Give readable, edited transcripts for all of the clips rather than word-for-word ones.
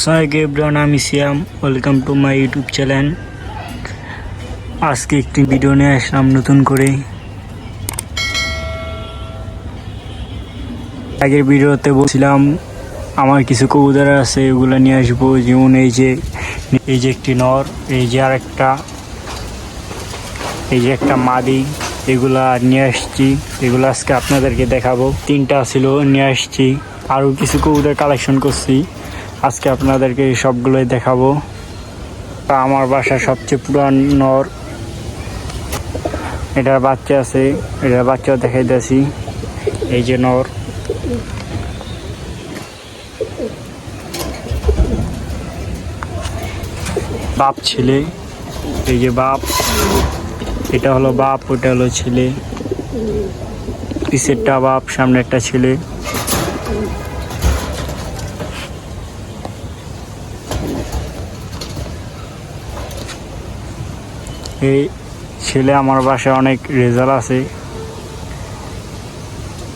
Everyone, আমি Siam. Welcome to my YouTube channel. আজকে একটি ভিডিও নিয়ে আসলাম নতুন করে। আগের ভিডিওতে বলছিলাম আমার কিছু কবুতর আছে, এগুলো নিয়ে আসবো। যেমন এই যে একটি নর, এই যে আরেকটা, এই যে একটা মাদি, এগুলা নিয়ে আসছি। এগুলো আজকে আপনাদেরকে দেখাবো। তিনটা ছিল, নিয়ে আসছি। আরও কিছু কবুতর কালেকশন করছি, আজকে আপনাদেরকে সবগুলোই দেখাবো। আমার বাসার সবচেয়ে পুরান নর, এটার বাচ্চা আছে, এটার বাচ্চাও দেখাইতেছি। এই যে নর, বাপ ছেলে। এই যে বাপ, এটা হলো বাপ, ওটা হলো ছেলে। পিছেরটা বাপ, সামনে একটা ছেলে। এই ছেলে আমার বাসায় অনেক রেজাল্ট আছে।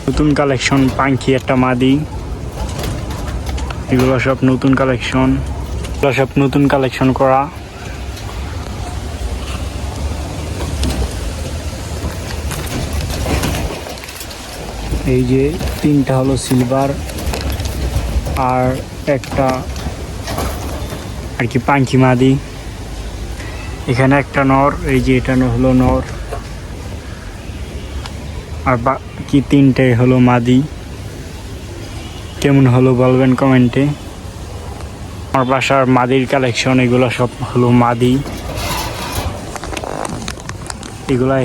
নতুন কালেকশন পাঙ্খি, একটা মাদি। এগুলো সব নতুন কালেকশন, এগুলো সব নতুন কালেকশন করা। এই যে তিনটা হলো সিলভার, আর একটা আর কি পাঙ্খি মাদি। এখানে একটা নর, এই যে এটা হলো নর, আর বাকি তিনটাই হলো মাদি। কেমন হলো বলবেন কমেন্টে। আমার বাসার মাদির কালেকশন, এগুলো সব হলো মাদি। এগুলা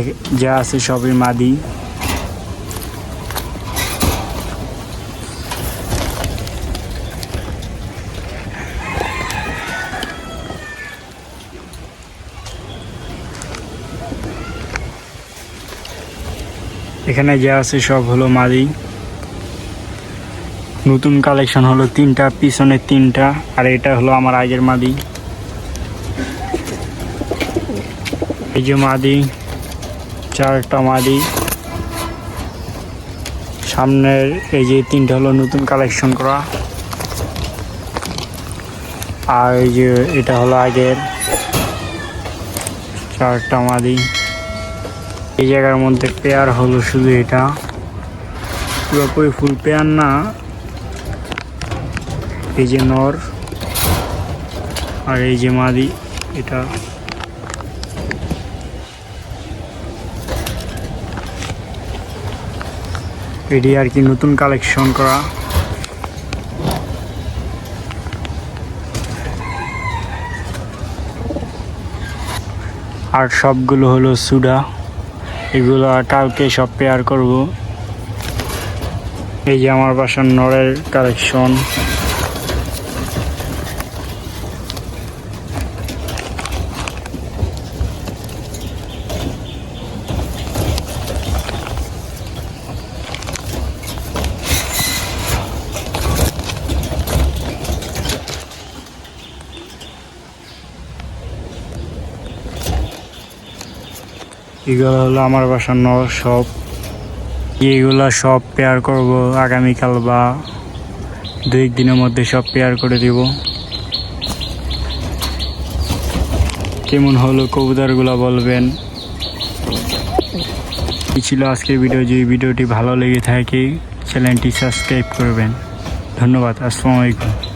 যা আছে সবই মাদি। এখানে যা আছে সব হলো মাদি। নতুন কালেকশন হলো তিনটা, পিছনে তিনটা, আর এটা হলো আমার আগের মাদি। এই যে মাদি, চারটা মাদি। সামনের এই যে তিনটা হলো নতুন কালেকশন করা, আর এই যে এটা হলো আগের, চারটা মাদি। এই জায়গার মধ্যে পেয়ার হলো শুধু এটা, পুরোপুরি ফুল পেয়ার না। এই যে নর, আর এই যে মাদি, এটা এটি আর কি নতুন কালেকশন করা। আর সবগুলো হলো সুডা, এগুলো কালকে সব পেয়ার করব। এই যে আমার বাসার নরের কালেকশন। এগুলো হলো আমার বাসার নর সব। এগুলো সব পেয়ার করব আগামীকাল বা 2 দিনের মধ্যে সব পেয়ার করে দিব। কেমন হলো কবুতরগুলো বলবেন। এই ছিল আজকের ভিডিও। যদি ভিডিওটি ভালো লেগে থাকে চ্যানেলটি সাবস্ক্রাইব করবেন। ধন্যবাদ। আসসালামু আলাইকুম।